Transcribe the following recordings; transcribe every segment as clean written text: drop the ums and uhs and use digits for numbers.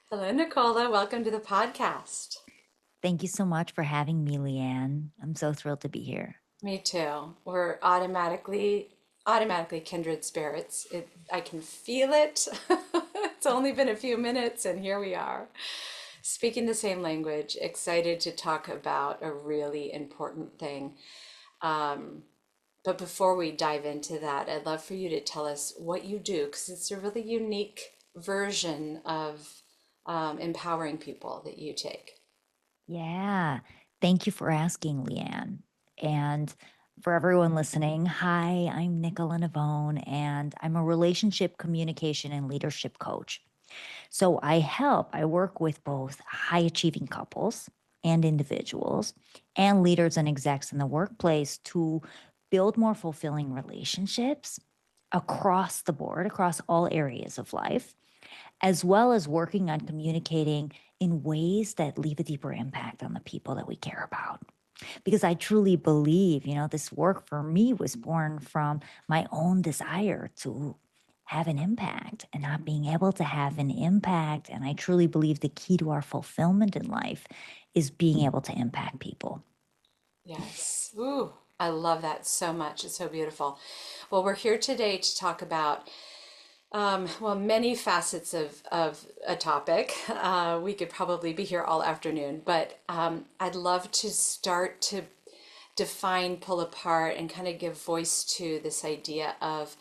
Hello, Nicola. Welcome to the podcast. Thank you so much for having me, Leanne. I'm so thrilled to be here. Me too. We're automatically kindred spirits. I can feel it. It's only been a few minutes, and here we are, speaking the same language, excited to talk about a really important thing. But before we dive into that, I'd love for you to tell us what you do, because it's a really unique version of empowering people that you take. Yeah. Thank you for asking, Leanne. And for everyone listening, hi, I'm Nicola Navon, and I'm a relationship communication and leadership coach. So I work with both high achieving couples and individuals and leaders and execs in the workplace to build more fulfilling relationships across the board, across all areas of life, as well as working on communicating in ways that leave a deeper impact on the people that we care about. Because I truly believe, this work for me was born from my own desire to have an impact and not being able to have an impact. And I truly believe the key to our fulfillment in life is being able to impact people. Yes. Ooh, I love that so much. It's so beautiful. Well, we're here today to talk about, many facets of a topic. We could probably be here all afternoon, but I'd love to start to define, pull apart, and kind of give voice to this idea of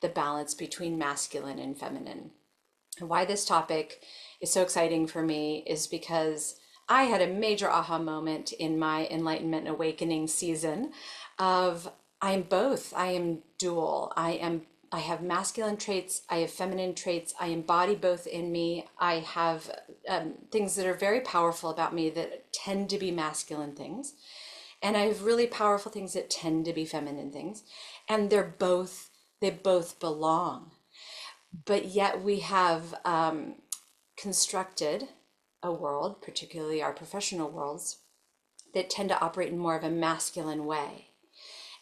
the balance between masculine and feminine. And why this topic is so exciting for me is because I had a major aha moment in my enlightenment and awakening season of I am both. I am dual. I have masculine traits, I have feminine traits. I embody both in me. I have things that are very powerful about me that tend to be masculine things. And I have really powerful things that tend to be feminine things. And they both belong. But yet we have constructed a world, particularly our professional worlds, that tend to operate in more of a masculine way.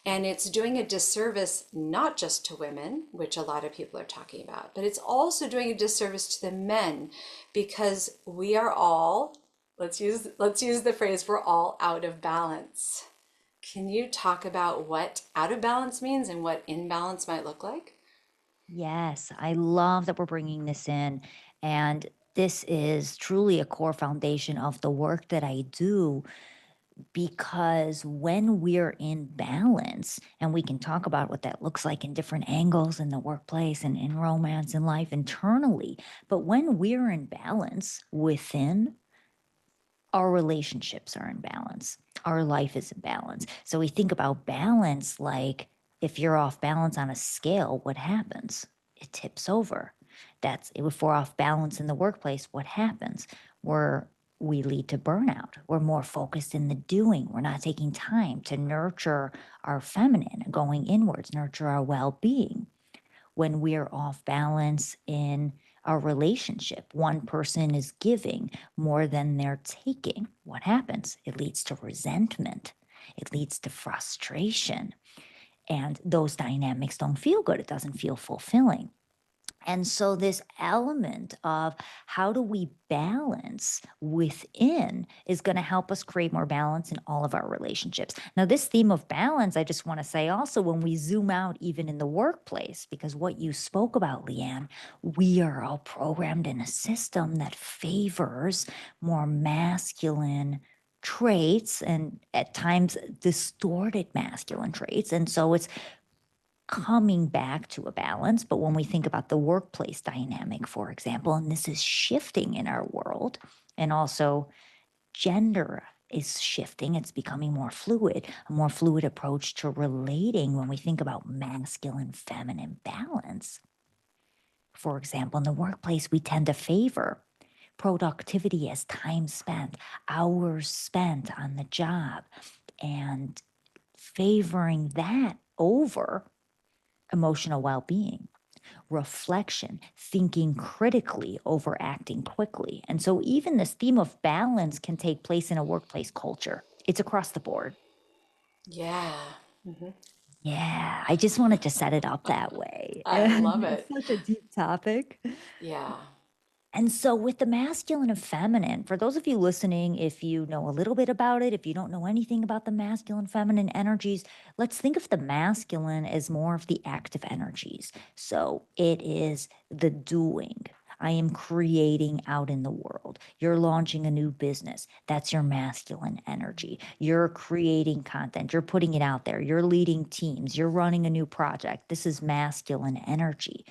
And it's doing a disservice not just to women, which a lot of people are talking about, but it's also doing a disservice to the men because we are all, let's use the phrase, we're all out of balance. Can you talk about what out of balance means and what imbalance might look like? Yes, I love that we're bringing this in. And this is truly a core foundation of the work that I do because when we're in balance, and we can talk about what that looks like in different angles in the workplace and in romance and life internally, but when we're in balance within, our relationships are in balance. Our life is in balance. So we think about balance like if you're off balance on a scale, what happens? It tips over. That's if we're off balance in the workplace, what happens? We're we lead to burnout. We're more focused in the doing. We're not taking time to nurture our feminine, going inwards, nurture our well being. When we're off balance in our relationship, one person is giving more than they're taking. What happens? It leads to resentment, it leads to frustration. And those dynamics don't feel good. It doesn't feel fulfilling. And so, this element of how do we balance within is going to help us create more balance in all of our relationships. Now, this theme of balance, I just want to say also when we zoom out, even in the workplace, because what you spoke about, Leanne, we are all programmed in a system that favors more masculine traits and at times distorted masculine traits. And so, it's coming back to a balance. But when we think about the workplace dynamic, for example, and this is shifting in our world, and also gender is shifting, it's becoming more fluid, a more fluid approach to relating when we think about masculine, feminine balance. For example, in the workplace, we tend to favor productivity as time spent, hours spent on the job, and favoring that over emotional well being, reflection, thinking critically over acting quickly. And so, even this theme of balance can take place in a workplace culture. It's across the board. Yeah. Mhm. Yeah, I just wanted to set it up that way. I love And it's it. such a deep topic. Yeah. And so, with the masculine and feminine, for those of you listening, if you know a little bit about it, if you don't know anything about the masculine, feminine energies, let's think of the masculine as more of the active energies. So, it is the doing. I am creating out in the world. You're launching a new business. That's your masculine energy. You're creating content. You're putting it out there. You're leading teams. You're running a new project. This is masculine energy.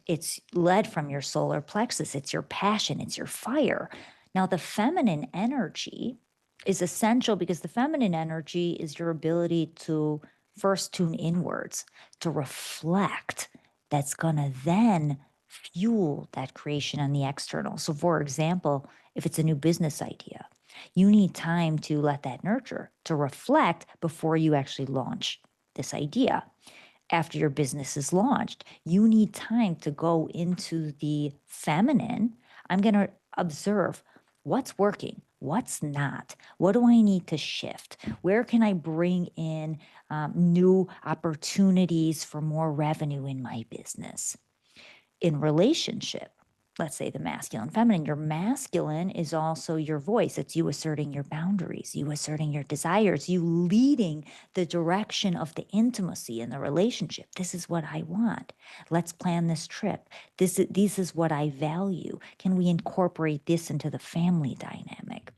It's led from your solar plexus. It's your passion. It's your fire. Now, the feminine energy is essential because the feminine energy is your ability to first tune inwards, to reflect. That's going to then fuel that creation on the external. So, for example, if it's a new business idea, you need time to let that nurture, to reflect before you actually launch this idea. After your business is launched, you need time to go into the feminine. I'm going to observe what's working, what's not, what do I need to shift, where can I bring in new opportunities for more revenue in my business. In relationship, let's say the masculine, feminine, your masculine is also your voice. It's you asserting your boundaries, you asserting your desires, you leading the direction of the intimacy in the relationship. This is what I want. Let's plan this trip. This is what I value. Can we incorporate this into the family dynamic?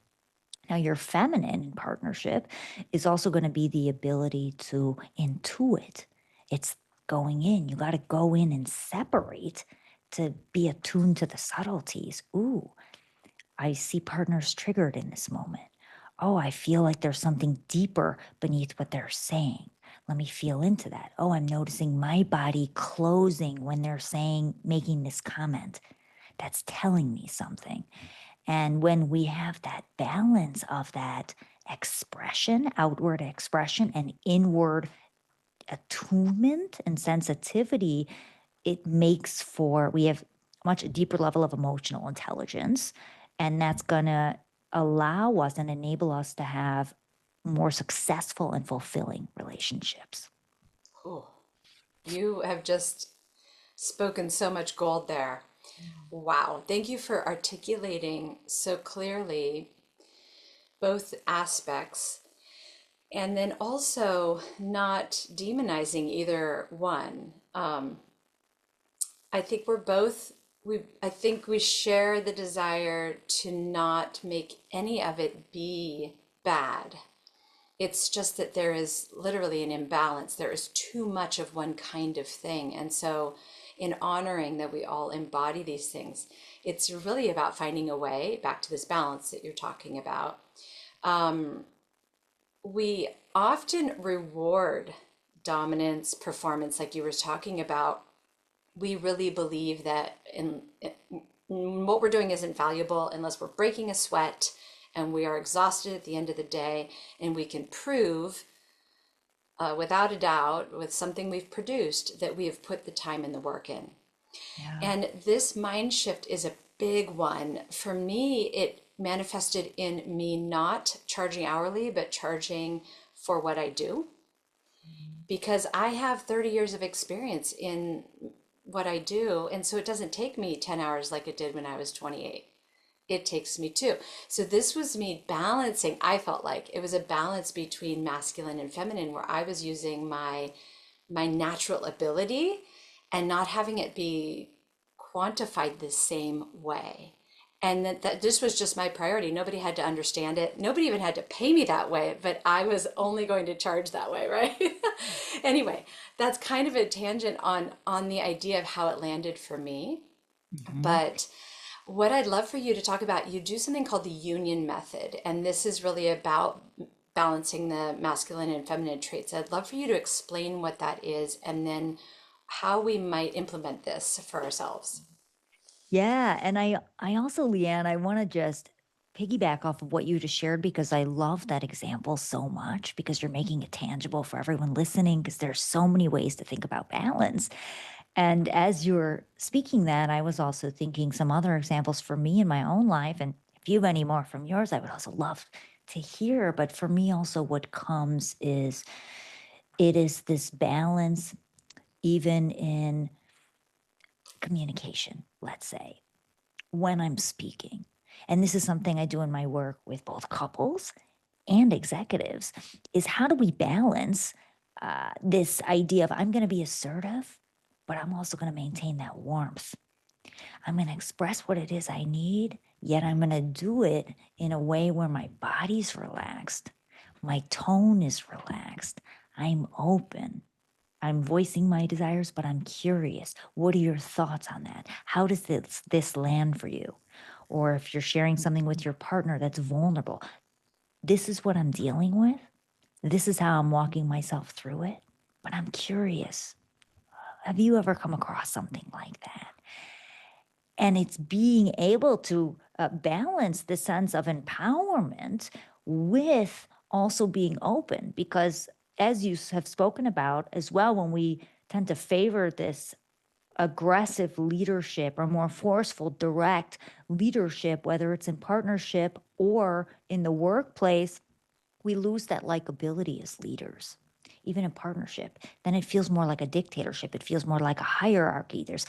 Now, your feminine in partnership is also going to be the ability to intuit. It's going in. You got to go in and separate to be attuned to the subtleties. Ooh, I see partners triggered in this moment. Oh, I feel like there's something deeper beneath what they're saying. Let me feel into that. Oh, I'm noticing my body closing when they're making this comment. That's telling me something. And when we have that balance of that expression, outward expression, and inward attunement and sensitivity, it makes for, we have much deeper level of emotional intelligence. And that's going to allow us and enable us to have more successful and fulfilling relationships. Oh, you have just spoken so much gold there. Wow. Thank you for articulating so clearly both aspects and then also not demonizing either one. I think we're both, I think we share the desire to not make any of it be bad. It's just that there is literally an imbalance. There is too much of one kind of thing. And so, in honoring that we all embody these things, it's really about finding a way back to this balance that you're talking about. We often reward dominance, performance, like you were talking about. We really believe that what we're doing isn't valuable unless we're breaking a sweat and we are exhausted at the end of the day, and we can prove without a doubt with something we've produced that we have put the time and the work in. Yeah. And this mind shift is a big one. For me, it manifested in me not charging hourly, but charging for what I do. Because I have 30 years of experience in what I do. And so it doesn't take me 10 hours like it did when I was 28. It takes me two. So this was me balancing. I felt like it was a balance between masculine and feminine where I was using my natural ability and not having it be quantified the same way. And that this was just my priority. Nobody had to understand it. Nobody even had to pay me that way, but I was only going to charge that way, right? Anyway, that's kind of a tangent on the idea of how it landed for me. Mhm. But what I'd love for you to talk about, you do something called the union method, and this is really about balancing the masculine and feminine traits. I'd love for you to explain what that is and then how we might implement this for ourselves. Yeah, and I also, Leanne, I want to just piggyback off of what you just shared because I love that example so much because you're making it tangible for everyone listening because there's so many ways to think about balance. And as you're speaking that, I was also thinking some other examples for me in my own life. And if you have any more from yours, I would also love to hear. But for me, also, what comes is it is this balance, even in communication, let's say. when I'm speaking. And this is something I do in my work with both couples and executives, is how do we balance this idea of I'm going to be assertive, but I'm also going to maintain that warmth. I'm going to express what it is I need, yet I'm going to do it in a way where my body's relaxed, my tone is relaxed, I'm open. I'm voicing my desires, but I'm curious. What are your thoughts on that? How does this land for you? Or if you're sharing something with your partner that's vulnerable, this is what I'm dealing with. This is how I'm walking myself through it. But I'm curious. Have you ever come across something like that? And it's being able to balance the sense of empowerment with also being open, because as you have spoken about as well, when we tend to favor this aggressive leadership or more forceful, direct leadership, whether it's in partnership or in the workplace, we lose that likability as leaders. Even in partnership, then it feels more like a dictatorship. It feels more like a hierarchy. There's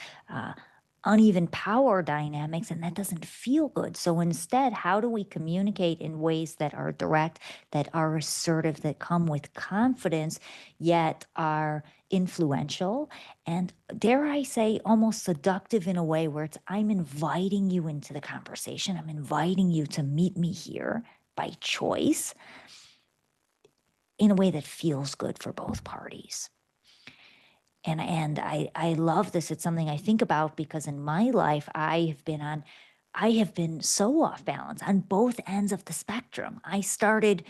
uneven power dynamics, and that doesn't feel good. So instead, how do we communicate in ways that are direct, that are assertive, that come with confidence, yet are influential, and dare I say, almost seductive in a way where it's I'm inviting you into the conversation. I'm inviting you to meet me here by choice in a way that feels good for both parties. And I love this. It's something I think about because in my life I have been so off balance on both ends of the spectrum. I started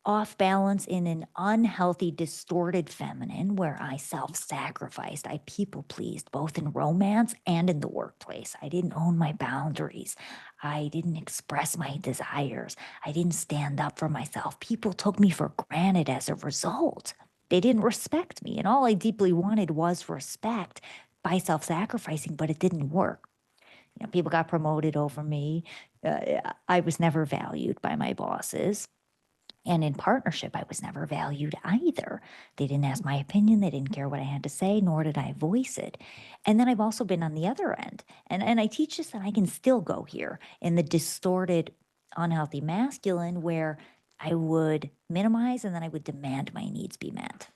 off balance in an unhealthy, distorted feminine where I self-sacrificed, I people pleased, both in romance and in the workplace. I didn't own my boundaries. I didn't express my desires. I didn't stand up for myself. People took me for granted as a result. They didn't respect me. And all I deeply wanted was respect by self-sacrificing, but it didn't work. You know, people got promoted over me. I was never valued by my bosses. And in partnership, I was never valued either. They didn't ask my opinion. They didn't care what I had to say, nor did I voice it. And then I've also been on the other end. And I teach this, and I can still go here in the distorted, unhealthy masculine where I would minimize and then I would demand my needs be met.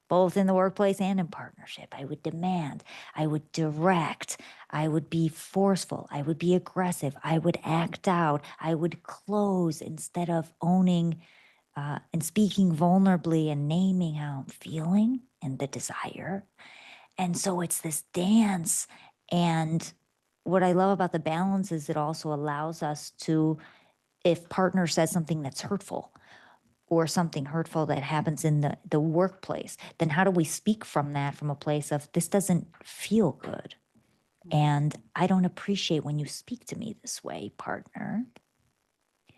Both in the workplace and in partnership, I would demand, I would direct, I would be forceful, I would be aggressive, I would act out, I would close instead of owning and speaking vulnerably and naming how I'm feeling and the desire. And so it's this dance. And what I love about the balance is it also allows us to, if partner says something that's hurtful or something hurtful that happens in the workplace, then how do we speak from that from a place of this doesn't feel good? And I don't appreciate when you speak to me this way, partner.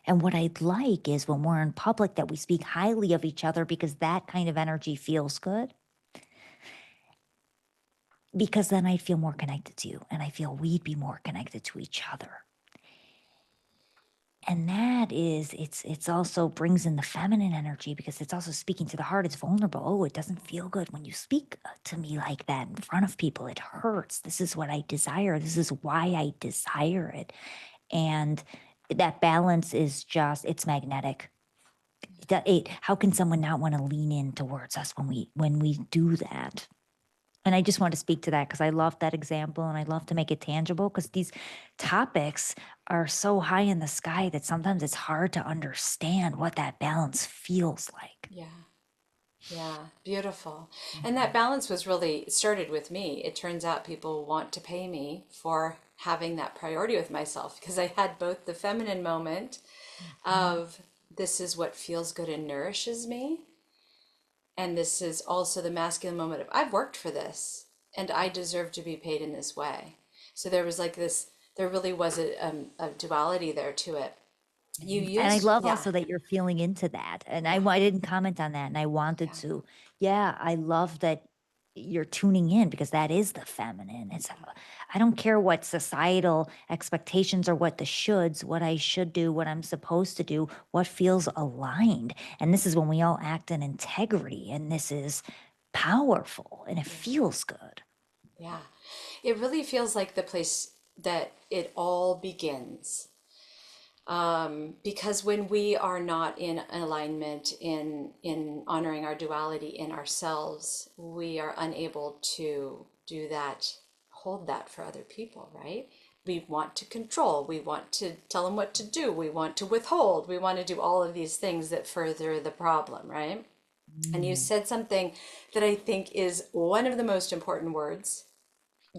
And what I'd like is when we're in public that we speak highly of each other because that kind of energy feels good. Because then I feel more connected to you and I feel we'd be more connected to each other. And that is, it's also brings in the feminine energy because it's also speaking to the heart. It's vulnerable. Oh, it doesn't feel good when you speak to me like that in front of people. It hurts. This is what I desire. This is why I desire it. And that balance is just, it's magnetic. How can someone not want to lean in towards us when we do that? And I just want to speak to that because I love that example and I love to make it tangible because these topics are so high in the sky that sometimes it's hard to understand what that balance feels like. Yeah. Yeah, beautiful. And that balance was really it started with me. It turns out people want to pay me for having that priority with myself because I had both the feminine moment of this is what feels good and nourishes me. And this is also the masculine moment of I've worked for this and I deserve to be paid in this way. So there was like this, there really was a duality there to it. You And I used, love yeah, also that you're feeling into that. And yeah, I didn't comment on that and I wanted yeah, to. Yeah, I love that you're tuning in because that is the feminine. I don't care what societal expectations or what the shoulds, what I should do, what I'm supposed to do, what feels aligned. And this is when we all act in integrity and this is powerful and it yeah, feels good. yeah. It really feels like the place that it all begins. Because when we are not in alignment, in honoring our duality in ourselves, we are unable to do that, hold that for other people, right? We want to control, we want to tell them what to do, we want to withhold, we want to do all of these things that further the problem, right? And you Mm. said something that I think is one of the most important words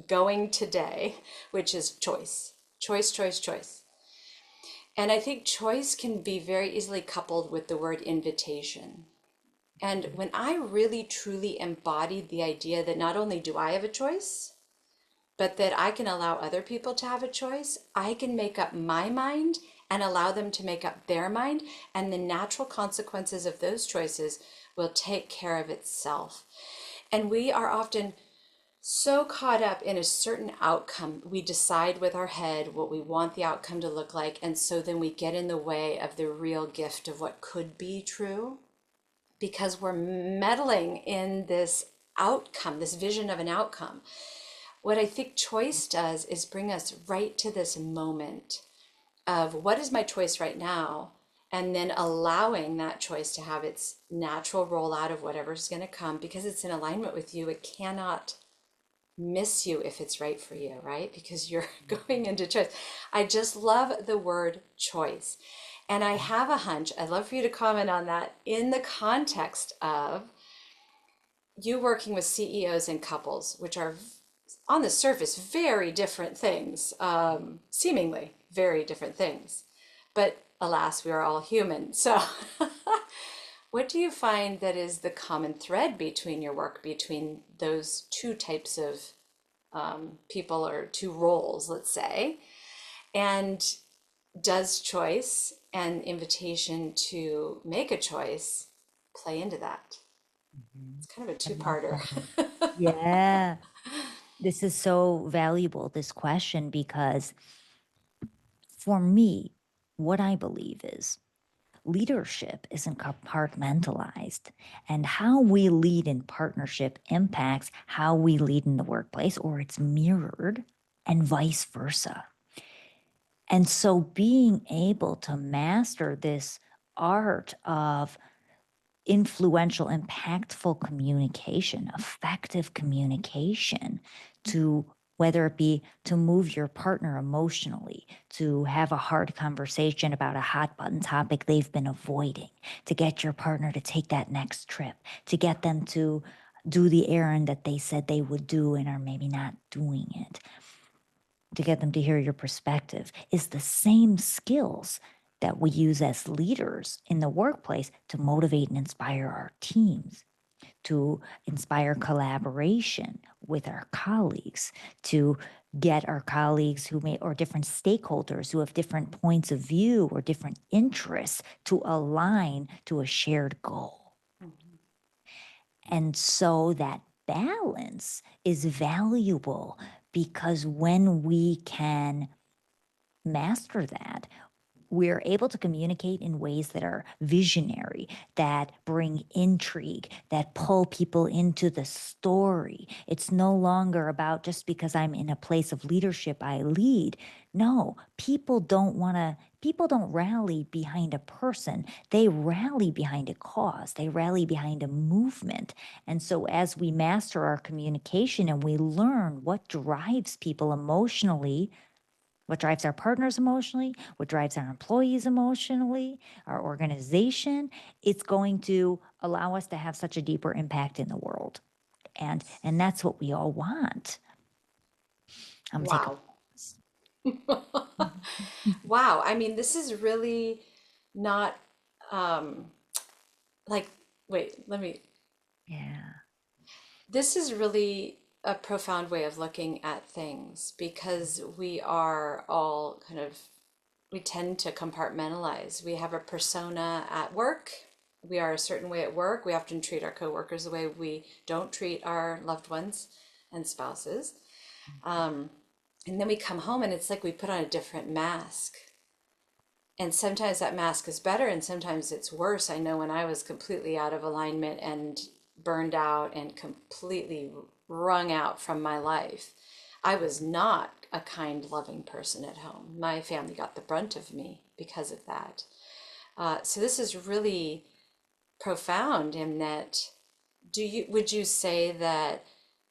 going today, which is choice. Choice, choice, choice. And I think choice can be very easily coupled with the word invitation. And when I really truly embodied the idea that not only do I have a choice, but that I can allow other people to have a choice, I can make up my mind and allow them to make up their mind, and the natural consequences of those choices will take care of itself. And we are often so caught up in a certain outcome. We decide with our head what we want the outcome to look like. And so then we get in the way of the real gift of what could be true because we're meddling in this outcome, this vision of an outcome. What I think choice does is bring us right to this moment of what is my choice right now, and then allowing that choice to have its natural rollout of whatever's going to come because it's in alignment with you. It cannot miss you if it's right for you, right? Because you're going into choice. I just love the word choice. And I have a hunch, I'd love for you to comment on that in the context of you working with CEOs and couples, which are on the surface very different things, seemingly very different things. But alas, we are all human. So, what do you find that is the common thread between your work, between those two types of people or two roles, let's say? And does choice and invitation to make a choice play into that? Mhm. It's kind of a I love two-parter. that. Yeah. This is so valuable, this question, because for me, what I believe is leadership isn't compartmentalized, and how we lead in partnership impacts how we lead in the workplace, or it's mirrored, and vice versa. And so being able to master this art of influential, impactful communication, effective communication, to whether it be to move your partner emotionally, to have a hard conversation about a hot button topic they've been avoiding, to get your partner to take that next trip, to get them to do the errand that they said they would do and are maybe not doing it, to get them to hear your perspective, is the same skills that we use as leaders in the workplace to motivate and inspire our teams, to inspire collaboration with our colleagues, to get our colleagues who may, or different stakeholders who have different points of view or different interests, to align to a shared goal. And so that balance is valuable because when we can master that, we're able to communicate in ways that are visionary, that bring intrigue, that pull people into the story. It's no longer about just because I'm in a place of leadership, I lead. No, people don't rally behind a person. They rally behind a cause. They rally behind a movement. And so as we master our communication and we learn what drives people emotionally, what drives our partners emotionally, what drives our employees emotionally, our organization, it's going to allow us to have such a deeper impact in the world. And that's what we all want. I'm gonna take a Wow. pause. Wow. I mean, this is really not um, like, wait, let me, Yeah. this is really a profound way of looking at things because we are all kind of, we tend to compartmentalize. We have a persona at work. We are a certain way at work. We often treat our coworkers the way we don't treat our loved ones and spouses. Um, and then we come home and it's like we put on a different mask. And sometimes that mask is better and sometimes it's worse. I know when I was completely out of alignment and burned out and completely wrung out from my life, I was not a kind, loving person at home. My family got the brunt of me because of that. So this is really profound in that would you say that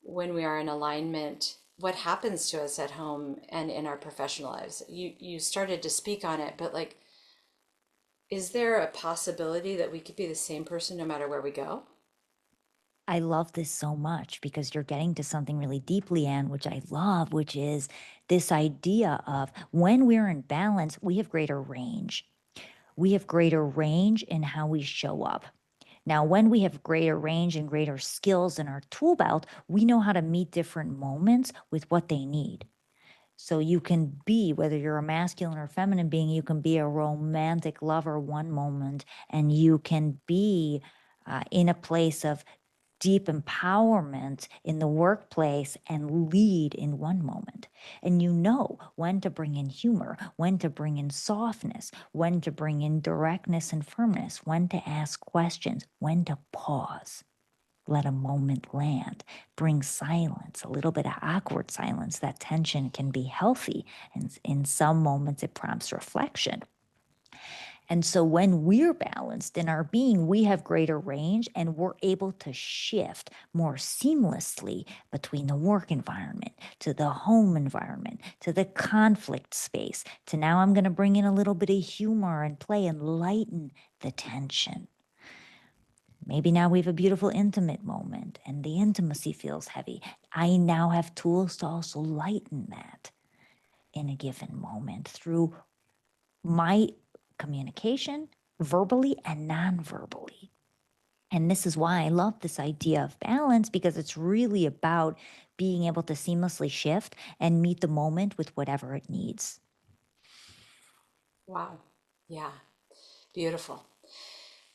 when we are in alignment, what happens to us at home and in our professional lives? You started to speak on it, but like, is there a possibility that we could be the same person no matter where we go? I love this so much because you're getting to something really deep, Leanne, which I love, which is this idea of when we're in balance, we have greater range. We have greater range in how we show up. Now, when we have greater range and greater skills in our tool belt, we know how to meet different moments with what they need. So you can be, whether you're a masculine or feminine being, you can be a romantic lover one moment, and you can be in a place of deep empowerment in the workplace and lead in one moment. And you know when to bring in humor, when to bring in softness, when to bring in directness and firmness, when to ask questions, when to pause. Let a moment land, bring silence, a little bit of awkward silence. That tension can be healthy. And in some moments, it prompts reflection. And so when we're balanced in our being, we have greater range and we're able to shift more seamlessly between the work environment to the home environment to the conflict space to now I'm going to bring in a little bit of humor and play and lighten the tension. Maybe now we have a beautiful intimate moment and the intimacy feels heavy. I now have tools to also lighten that in a given moment through my communication, verbally and non-verbally. And this is why I love this idea of balance, because it's really about being able to seamlessly shift and meet the moment with whatever it needs. Wow. Yeah. Beautiful.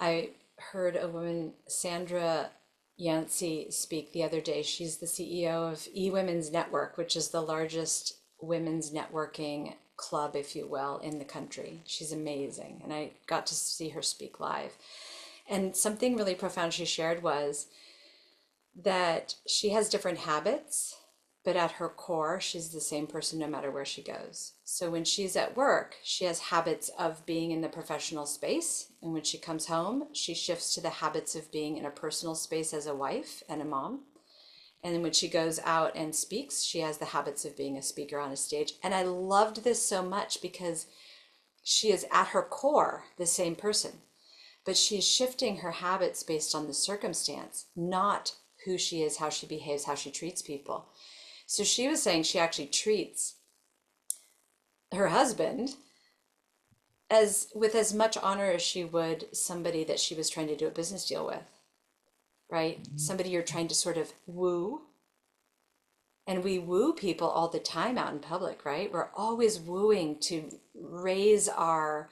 I heard a woman, Sandra Yancey, speak the other day. She's the CEO of eWomen's Network, which is the largest women's networking club, if you will, in the country. She's amazing. And I got to see her speak live. And something really profound she shared was that she has different habits, but at her core, she's the same person no matter where she goes. So when she's at work, she has habits of being in the professional space. And when she comes home, she shifts to the habits of being in a personal space as a wife and a mom. And then when she goes out and speaks, she has the habits of being a speaker on a stage. And I loved this so much because she is at her core the same person, but she's shifting her habits based on the circumstance, not who she is, how she behaves, how she treats people. So she was saying she actually treats her husband as with as much honor as she would somebody that she was trying to do a business deal with, right? Somebody you're trying to sort of woo. And we woo people all the time out in public, right? We're always wooing to raise our,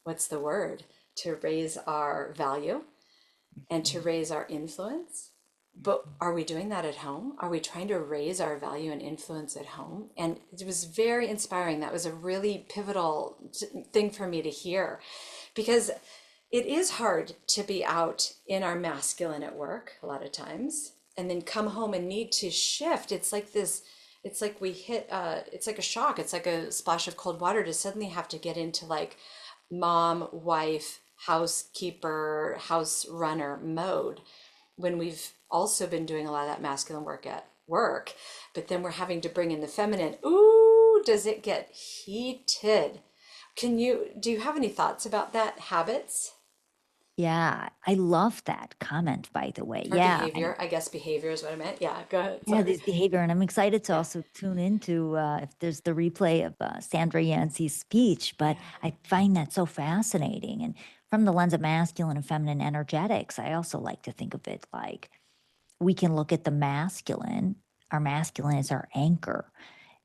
what's the word? To raise our value and to raise our influence. But are we doing that at home? Are we trying to raise our value and influence at home? And it was very inspiring. That was a really pivotal thing for me to hear, because it is hard to be out in our masculine at work a lot of times and then come home and need to shift. It's like this, it's like we hit, it's like a shock. It's like a splash of cold water to suddenly have to get into like mom, wife, housekeeper, house runner mode when we've also been doing a lot of that masculine work at work, but then we're having to bring in the feminine. Ooh, does it get heated? Do you have any thoughts about that? Habits Yeah, I love that comment, by the way. or Yeah, behavior? I guess behavior is what I meant. Yeah, go ahead. yeah, Sorry. this behavior. And I'm excited to Yeah. also tune into if there's the replay of Sandra Yancey's speech. But Yeah. I find that so fascinating. And from the lens of masculine and feminine energetics, I also like to think of it like we can look at the masculine. Our masculine is our anchor.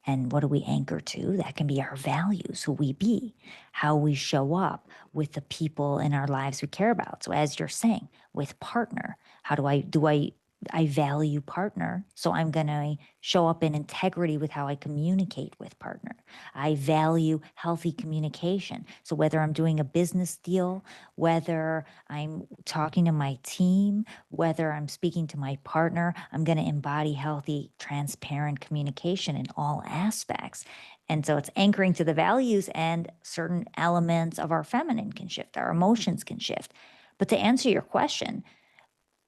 And what do we anchor to? That can be our values, who we be, how we show up with the people in our lives we care about. So as you're saying, with partner, how do I I value partner, so I'm going to show up in integrity with how I communicate with partner. I value healthy communication. So whether I'm doing a business deal, whether I'm talking to my team, whether I'm speaking to my partner, I'm going to embody healthy, transparent communication in all aspects. And so it's anchoring to the values, and certain elements of our feminine can shift, our emotions can shift. But to answer your question,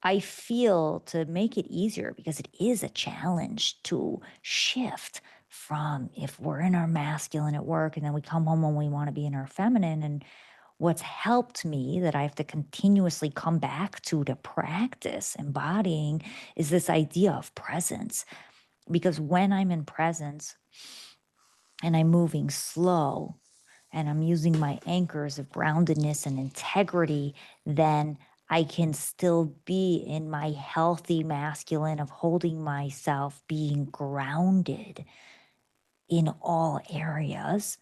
I feel, to make it easier, because it is a challenge to shift from, if we're in our masculine at work and then we come home and we want to be in our feminine. And what's helped me, that I have to continuously come back to practice embodying, is this idea of presence. Because when I'm in presence and I'm moving slow, and I'm using my anchors of groundedness and integrity, then I can still be in my healthy masculine of holding myself, being grounded in all areas.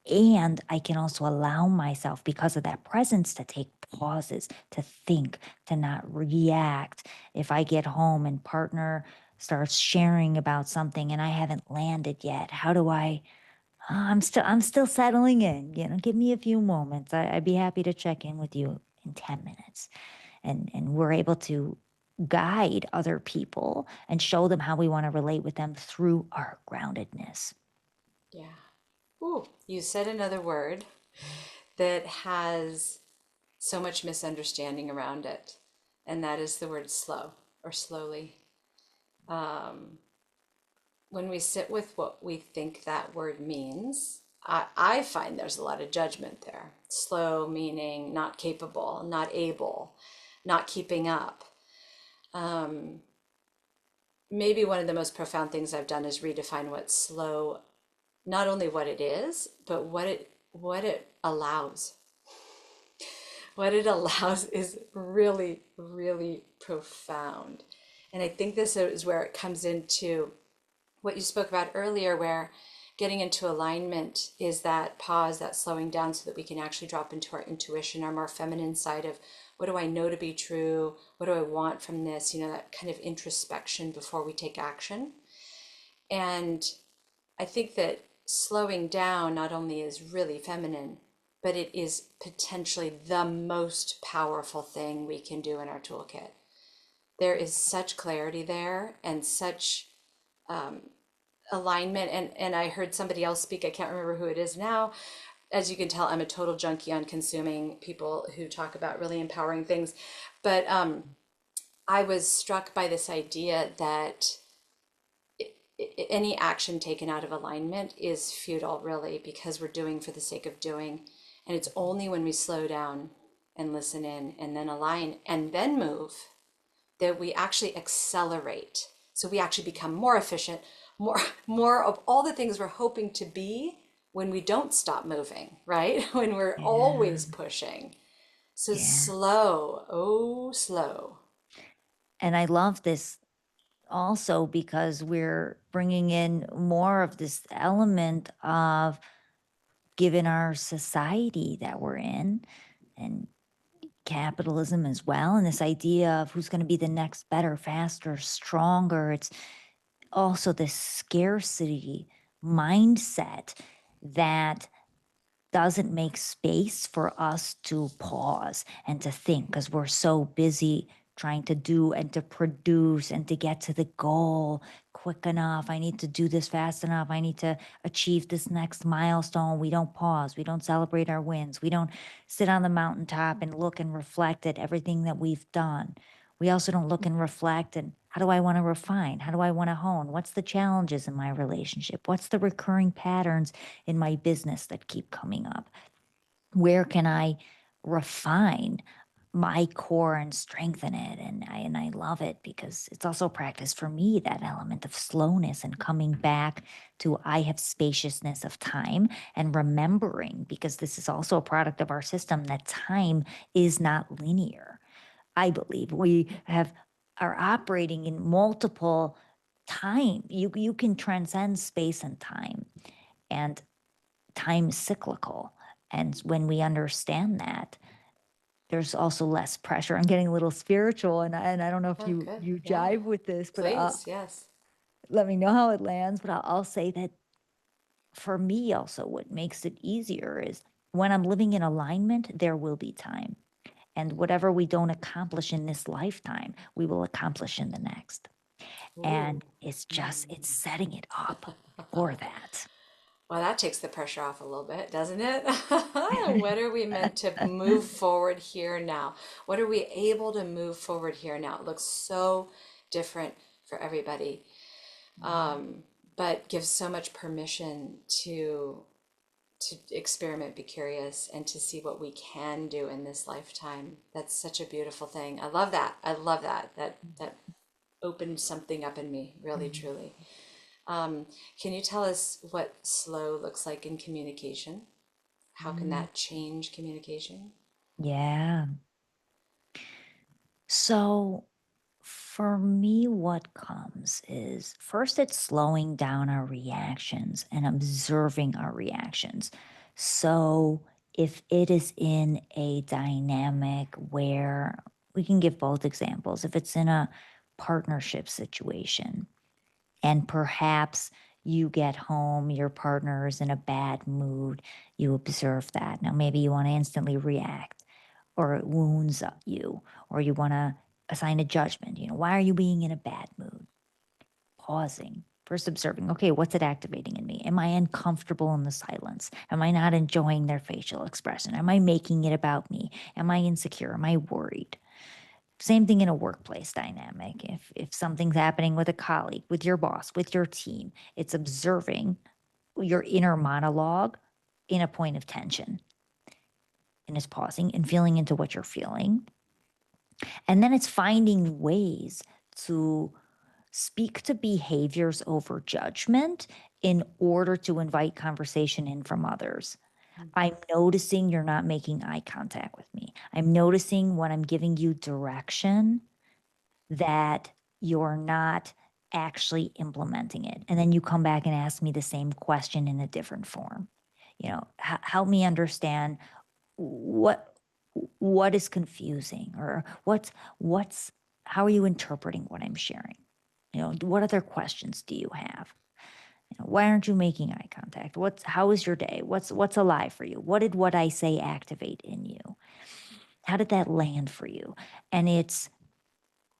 And I can also allow myself, because of that presence, to take pauses, to think, to not react. If I get home and partner starts sharing about something and I haven't landed yet, how do I I'm still settling in. Give me a few moments. I'd be happy to check in with you in 10 minutes. And we're able to guide other people and show them how we want to relate with them through our groundedness. Yeah. Ooh, you said another word that has so much misunderstanding around it, and that is the word slow or slowly. When we sit with what we think that word means, I find there's a lot of judgment there. Slow meaning not capable, not able, not keeping up. Maybe one of the most profound things I've done is redefine what slow, not only what it is, but what it allows. What it allows is really, really profound. And I think this is where it comes into what you spoke about earlier, where getting into alignment is that pause, that slowing down, so that we can actually drop into our intuition, our more feminine side of, what do I know to be true? What do I want from this? That kind of introspection before we take action. And I think that slowing down not only is really feminine, but it is potentially the most powerful thing we can do in our toolkit. There is such clarity there and such alignment. And I heard somebody else speak, I can't remember who it is now. As you can tell, I'm a total junkie on consuming people who talk about really empowering things. But I was struck by this idea that any action taken out of alignment is futile, really, because we're doing for the sake of doing. And it's only when we slow down and listen in and then align and then move that we actually accelerate. So we actually become more efficient, more of all the things we're hoping to be when we don't stop moving, right? When we're Yeah, always pushing. So yeah. slow, oh, slow. And I love this also because we're bringing in more of this element of, given our society that we're in, and capitalism as well, and this idea of who's going to be the next better, faster, stronger. It's also this scarcity mindset that doesn't make space for us to pause and to think, because we're so busy trying to do and to produce and to get to the goal quick enough. I need to do this fast enough. I need to achieve this next milestone. We don't pause. We don't celebrate our wins. We don't sit on the mountaintop and look and reflect at everything that we've done. We also don't look and reflect and, how do I want to refine? How do I want to hone? What's the challenges in my relationship? What's the recurring patterns in my business that keep coming up? Where can I refine my core and strengthen it? And I love it, because it's also practice for me, that element of slowness and coming back to, I have spaciousness of time, and remembering, because this is also a product of our system, that time is not linear. I believe we are operating in multiple time. You can transcend space and time, and time is cyclical. And when we understand that, there's also less pressure. I'm getting a little spiritual, and I don't know if Oh, you good. you Yeah. jive with this, but Please. Yes. let me know how it lands. But I'll say that for me, also, what makes it easier is when I'm living in alignment, there will be time. And whatever we don't accomplish in this lifetime, we will accomplish in the next. Ooh. And it's setting it up for that. Well, that takes the pressure off a little bit, doesn't it? What are we meant to move forward here now? What are we able to move forward here now? It looks so different for everybody, but gives so much permission to experiment, be curious, and to see what we can do in this lifetime. That's such a beautiful thing. I love that. I love that. That opened something up in me, really, truly. Can you tell us what slow looks like in communication? How can Mm, that change communication? yeah. So for me, what comes is first, it's slowing down our reactions and observing our reactions. So if it is in a dynamic where we can give both examples, if it's in a partnership situation, and perhaps you get home, your partner is in a bad mood, you observe that. Now, maybe you want to instantly react, or it wounds you, or you want to assign a judgment. Why are you being in a bad mood? Pausing, first observing, okay, what's it activating in me? Am I uncomfortable in the silence? Am I not enjoying their facial expression? Am I making it about me? Am I insecure? Am I worried? Same thing in a workplace dynamic. If something's happening with a colleague, with your boss, with your team, it's observing your inner monologue in a point of tension, and it's pausing and feeling into what you're feeling. And then it's finding ways to speak to behaviors over judgment in order to invite conversation in from others. I'm noticing you're not making eye contact with me. I'm noticing when I'm giving you direction that you're not actually implementing it. And then you come back and ask me the same question in a different form. Help me understand what what is confusing, or what's how are you interpreting what I'm sharing? What other questions do you have? Why aren't you making eye contact? How is your day? What's alive for you? What did what I say activate in you? How did that land for you? And it's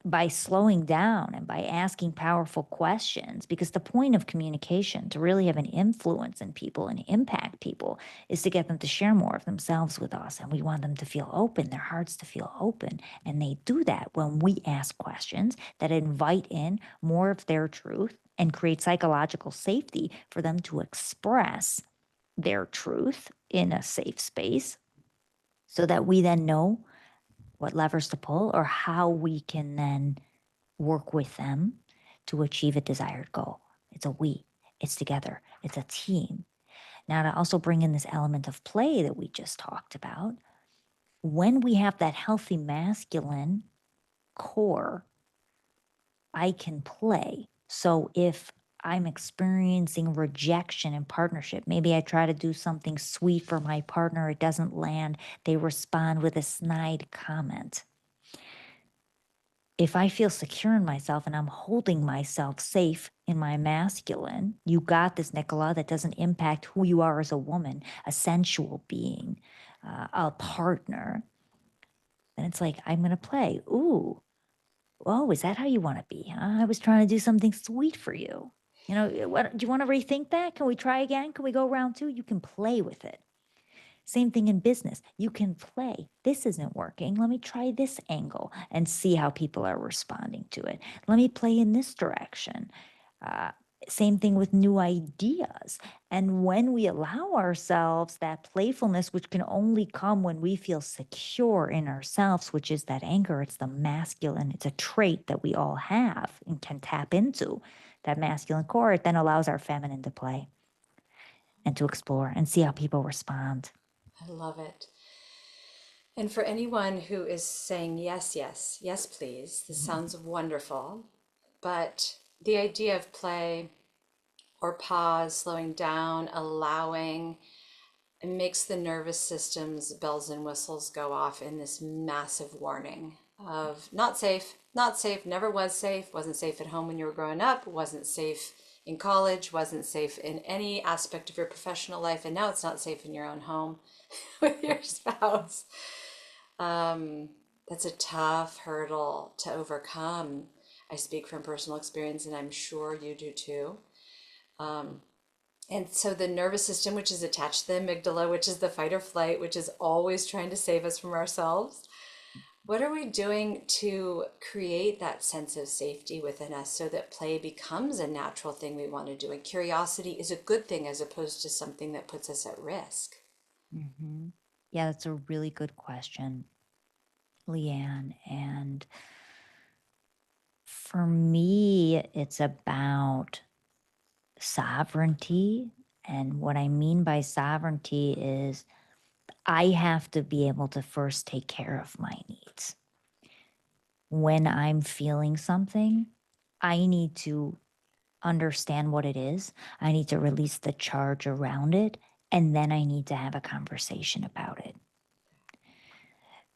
by slowing down and by asking powerful questions, because the point of communication, to really have an influence in people and impact people, is to get them to share more of themselves with us. And we want them to feel open, their hearts to feel open. And they do that when we ask questions that invite in more of their truth and create psychological safety for them to express their truth in a safe space, so that we then know what levers to pull or how we can then work with them to achieve a desired goal. It's a we, it's together, it's a team. Now, to also bring in this element of play that we just talked about, when we have that healthy masculine core, I can play. So if I'm experiencing rejection in partnership, maybe I try to do something sweet for my partner, it doesn't land, they respond with a snide comment. If I feel secure in myself and I'm holding myself safe in my masculine, you got this, Nicola, that doesn't impact who you are as a woman, a sensual being, a partner, then it's like, I'm going to play. Ooh, oh, is that how you want to be? Huh? I was trying to do something sweet for you. Do you want to rethink that? Can we try again? Can we go round two? You can play with it. Same thing in business. You can play. This isn't working. Let me try this angle and see how people are responding to it. Let me play in this direction. Uh, Same thing with new ideas. And when we allow ourselves that playfulness, which can only come when we feel secure in ourselves, which is that anchor, it's the masculine, it's a trait that we all have and can tap into. That masculine core, it then allows our feminine to play and to explore and see how people respond. I love it. And for anyone who is saying, yes, yes, yes, please, this sounds wonderful, but the idea of play or pause, slowing down, allowing, it makes the nervous system's bells and whistles go off in this massive warning of not safe, not safe, never was safe, wasn't safe at home when you were growing up, wasn't safe in college, wasn't safe in any aspect of your professional life, and now it's not safe in your own home with your spouse. That's a tough hurdle to overcome. I speak from personal experience, and I'm sure you do too. And so the nervous system, which is attached to the amygdala, which is the fight or flight, which is always trying to save us from ourselves, what are we doing to create that sense of safety within us so that play becomes a natural thing we want to do? And curiosity is a good thing as opposed to something that puts us at risk. Mm-hmm. Yeah, that's a really good question, Leanne. And for me, it's about sovereignty. And what I mean by sovereignty is I have to be able to first take care of my needs. When I'm feeling something, I need to understand what it is. I need to release the charge around it. And then I need to have a conversation about it.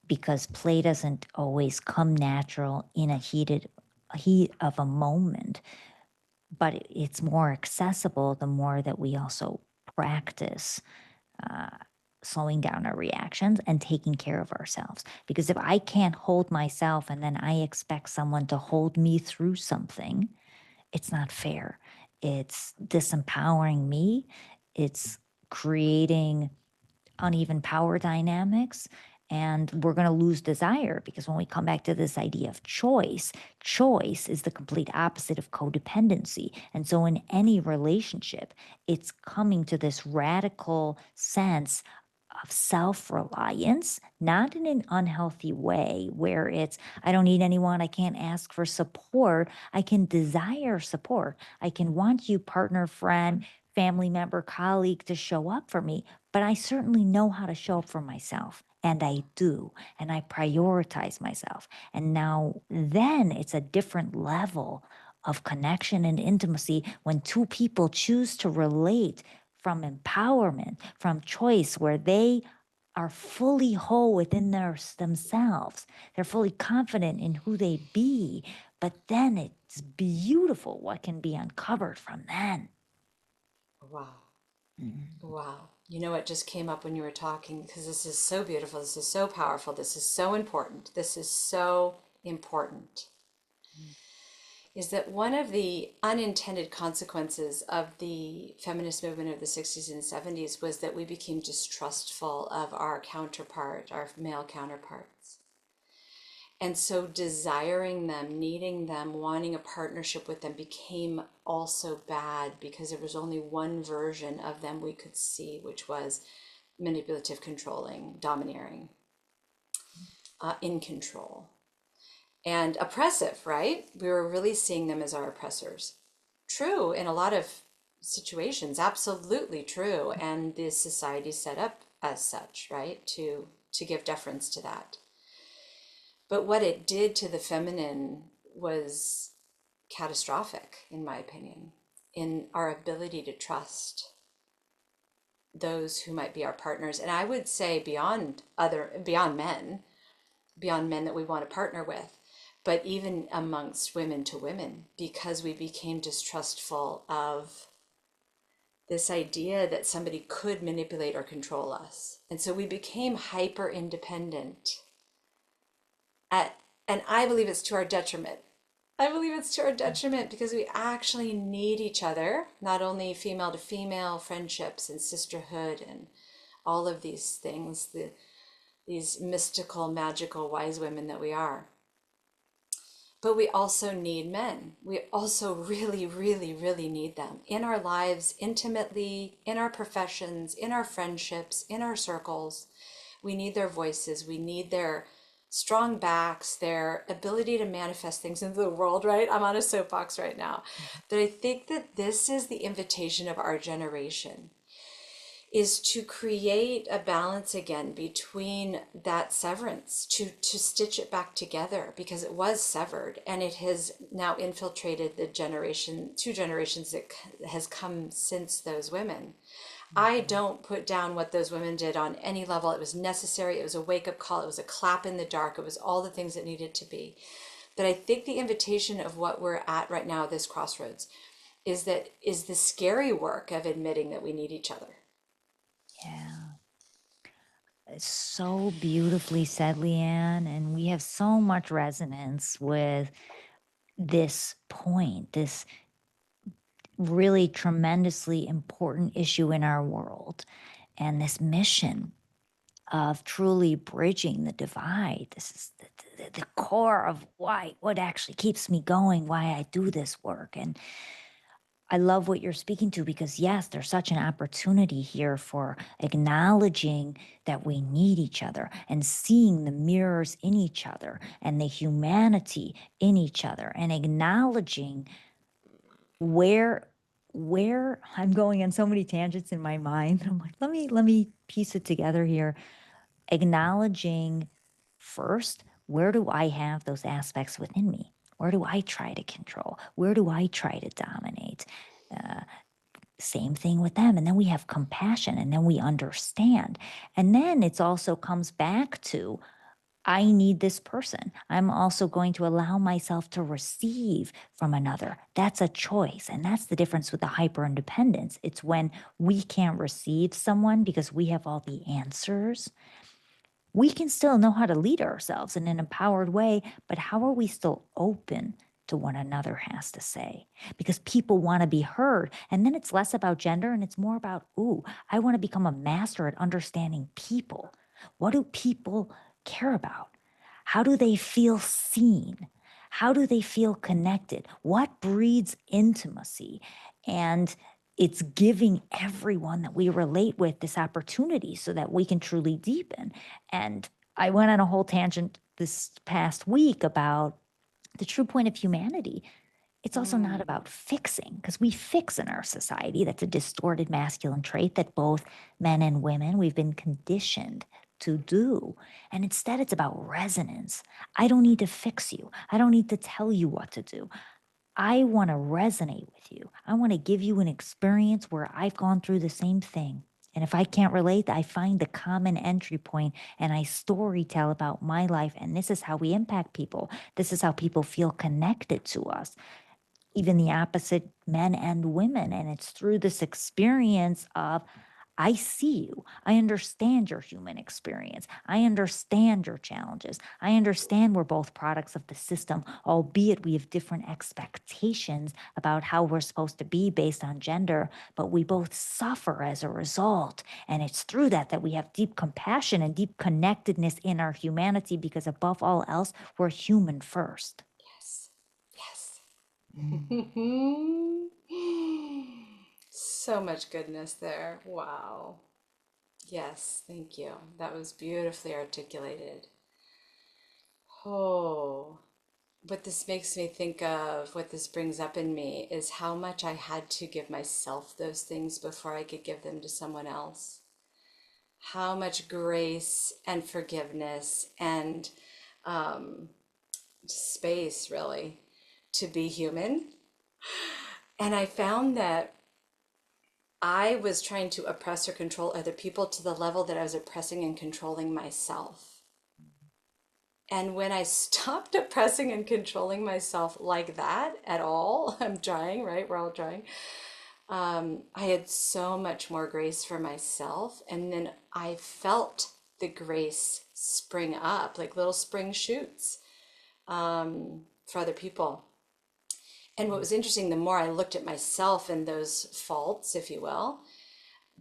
Because play doesn't always come natural in a heat of a moment, but it's more accessible the more that we also practice uh, slowing down our reactions and taking care of ourselves. Because if I can't hold myself and then I expect someone to hold me through something, it's not fair. It's disempowering me. It's creating uneven power dynamics, and we're going to lose desire. Because when we come back to this idea of choice, choice is the complete opposite of codependency. And so in any relationship, it's coming to this radical sense of self-reliance, not in an unhealthy way where it's, I don't need anyone, I can't ask for support, I can desire support, I can want you, partner, friend, family member, colleague, to show up for me, but I certainly know how to show up for myself. And I do. And I prioritize myself. And now, then it's a different level of connection and intimacy when two people choose to relate from empowerment, from choice, where they are fully whole within themselves. They're fully confident in who they be. But then it's beautiful what can be uncovered from then. Wow. Mm. Wow. You know what just came up when you were talking, because this is so beautiful, this is so powerful, this is so important, this is so important, is that one of the unintended consequences of the feminist movement of the 60s and 70s was that we became distrustful of our counterpart, our male counterparts. And so desiring them, needing them, wanting a partnership with them became also bad because there was only one version of them we could see, which was manipulative, controlling, domineering, in control, and oppressive, right? We were really seeing them as our oppressors. True in a lot of situations, absolutely true. And the society set up as such, right? To give deference to that. But what it did to the feminine was catastrophic, in my opinion, in our ability to trust those who might be our partners. And I would say beyond men that we want to partner with, but even amongst women to women, because we became distrustful of this idea that somebody could manipulate or control us. And so we became hyper independent at, and I believe it's to our detriment. I believe it's to our detriment because we actually need each other, not only female to female friendships and sisterhood and all of these things, these mystical, magical, wise women that we are. But we also need men. We also really, really, really need them in our lives, intimately, in our professions, in our friendships, in our circles. We need their voices. We need their strong backs, their ability to manifest things into the world, right? I'm on a soapbox right now. But I think that this is the invitation of our generation, is to create a balance again between that severance, to stitch it back together, because it was severed and it has now infiltrated the two generations that has come since those women. I don't put down what those women did on any level. It was necessary. It was a wake up call. It was a clap in the dark. It was all the things that needed to be. But I think the invitation of what we're at right now, this crossroads, is the scary work of admitting that we need each other. Yeah. It's so beautifully said, Leanne. And we have so much resonance with this point, this really tremendously important issue in our world, and this mission of truly bridging the divide. This is the core of what actually keeps me going, why I do this work. And I love what you're speaking to, because yes, there's such an opportunity here for acknowledging that we need each other and seeing the mirrors in each other and the humanity in each other, and acknowledging where I'm going on so many tangents in my mind. I'm like, let me piece it together here. Acknowledging first, where do I have those aspects within me? Where do I try to control? Where do I try to dominate? Same thing with them. And then we have compassion, and then we understand. And then it also comes back to, I need this person. I'm also going to allow myself to receive from another. That's a choice. And that's the difference with the hyper independence. It's when we can't receive someone because we have all the answers. We can still know how to lead ourselves in an empowered way, but how are we still open to what another has to say? Because people want to be heard. And then it's less about gender and it's more about, ooh, I want to become a master at understanding people. What do people care about? How do they feel seen? How do they feel connected? What breeds intimacy? And it's giving everyone that we relate with this opportunity so that we can truly deepen. And I went on a whole tangent this past week about the true point of humanity. It's also not about fixing, because we fix in our society. That's a distorted masculine trait that both men and women, we've been conditioned to do. And instead, it's about resonance. I don't need to fix you. I don't need to tell you what to do. I want to resonate with you. I want to give you an experience where I've gone through the same thing. And if I can't relate, I find the common entry point and I story tell about my life. And this is how we impact people. This is how people feel connected to us, even the opposite, men and women. And it's through this experience of, I see you. I understand your human experience. I understand your challenges. I understand we're both products of the system, albeit we have different expectations about how we're supposed to be based on gender, but we both suffer as a result. And it's through that we have deep compassion and deep connectedness in our humanity, because above all else, we're human first. Yes. Yes. Mm. So much goodness there. Wow. Yes, thank you. That was beautifully articulated. Oh, what this makes me think of, what this brings up in me, is how much I had to give myself those things before I could give them to someone else. How much grace and forgiveness and space, really, to be human. And I found that I was trying to oppress or control other people to the level that I was oppressing and controlling myself. And when I stopped oppressing and controlling myself like that at all, I'm trying, right? We're all trying. I had so much more grace for myself. And then I felt the grace spring up like little spring shoots for other people. And what was interesting, the more I looked at myself and those faults, if you will,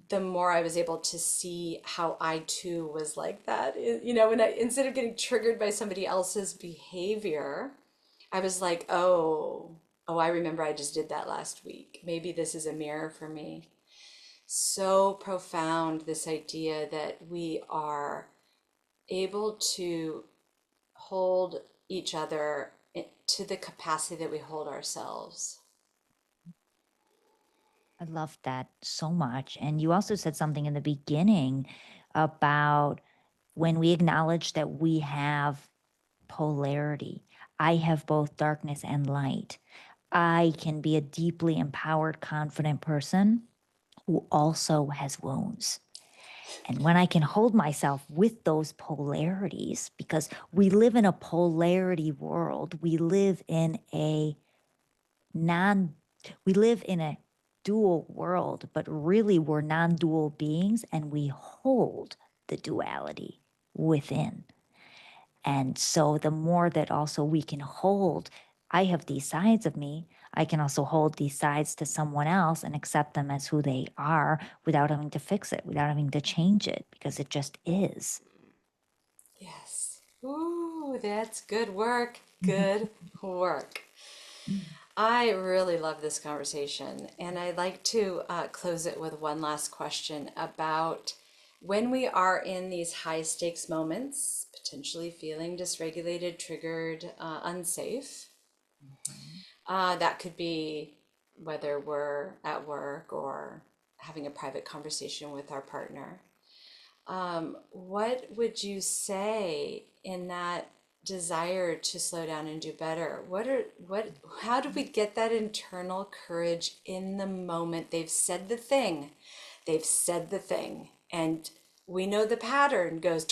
the more I was able to see how I too was like that. You know, when I, instead of getting triggered by somebody else's behavior, I was like, oh, I remember I just did that last week. Maybe this is a mirror for me. So profound, this idea that we are able to hold each other to the capacity that we hold ourselves. I love that so much. And you also said something in the beginning about when we acknowledge that we have polarity. I have both darkness and light. I can be a deeply empowered, confident person, who also has wounds. And when I can hold myself with those polarities, because we live in a polarity world, non, we live in a dual world, but really we're non-dual beings, and we hold the duality within. And so the more that also we can hold, I have these sides of me, I can also hold these sides to someone else and accept them as who they are without having to fix it, without having to change it, because it just is. Yes. Ooh, that's good work. Good work. I really love this conversation, and I'd like to close it with one last question about when we are in these high stakes moments, potentially feeling dysregulated, triggered, unsafe. That could be whether we're at work or having a private conversation with our partner. What would you say in that desire to slow down and do better? How do we get that internal courage in the moment? They've said the thing, and we know the pattern goes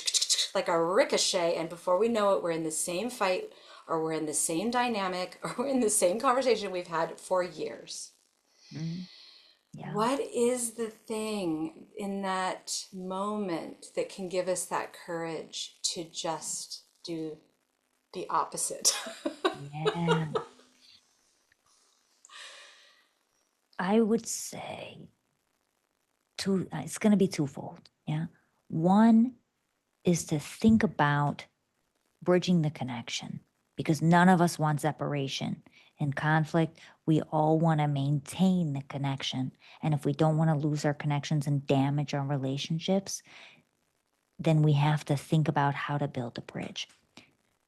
like a ricochet, and before we know it, we're in the same fight, or we're in the same dynamic, or we're in the same conversation we've had for years. Mhm. Yeah. What is the thing in that moment that can give us that courage to just do the opposite? Yeah. I would say it's going to be twofold. Yeah. One is to think about bridging the connection, because none of us want separation. In conflict, we all want to maintain the connection. And if we don't want to lose our connections and damage our relationships, then we have to think about how to build a bridge.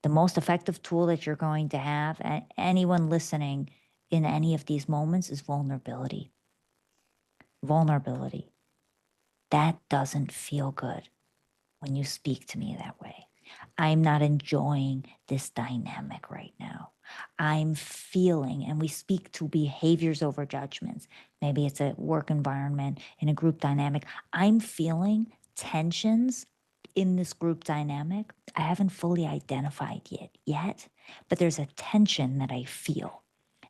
The most effective tool that you're going to have, anyone listening in any of these moments, is vulnerability. Vulnerability. That doesn't feel good when you speak to me that way. I'm not enjoying this dynamic right now. I'm feeling, and we speak to behaviors over judgments. Maybe it's a work environment, in a group dynamic. I'm feeling tensions in this group dynamic. I haven't fully identified yet, but there's a tension that I feel,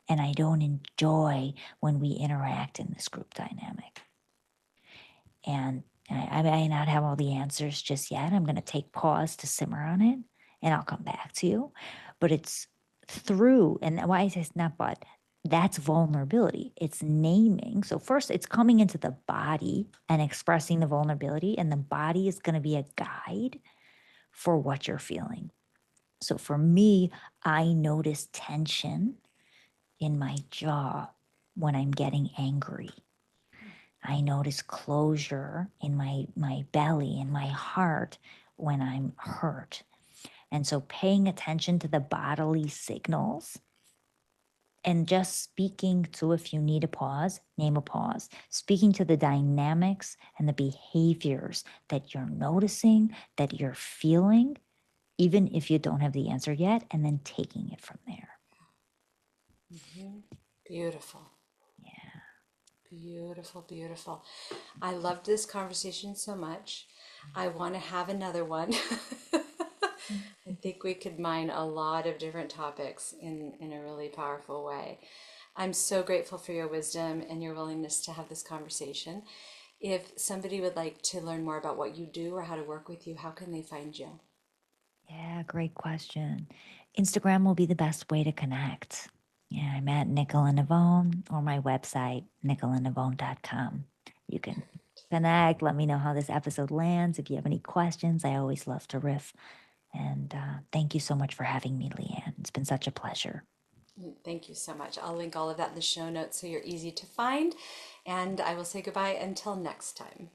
and I don't enjoy when we interact in this group dynamic. And I may not have all the answers just yet. I'm going to take pause to simmer on it, and I'll come back to you. But it's through, and why is this not but? That's vulnerability. It's naming. So, first, it's coming into the body and expressing the vulnerability, and the body is going to be a guide for what you're feeling. So, for me, I notice tension in my jaw when I'm getting angry. I notice closure in my belly, in my heart when I'm hurt. And so paying attention to the bodily signals and just speaking to, if you need a pause, name a pause, speaking to the dynamics and the behaviors that you're noticing, that you're feeling, even if you don't have the answer yet, and then taking it from there. Beautiful. Yeah. Beautiful, beautiful. I loved this conversation so much. I want to have another one. I think we could mine a lot of different topics in a really powerful way. I'm so grateful for your wisdom and your willingness to have this conversation. If somebody would like to learn more about what you do or how to work with you, how can they find you? Yeah, great question. Instagram will be the best way to connect. Yeah, I'm at Nicola Navon, or my website, nicolanavon.com. You can connect. Let me know how this episode lands. If you have any questions, I always love to riff. And thank you so much for having me, Leanne. It's been such a pleasure. Thank you so much. I'll link all of that in the show notes so you're easy to find. And I will say goodbye until next time.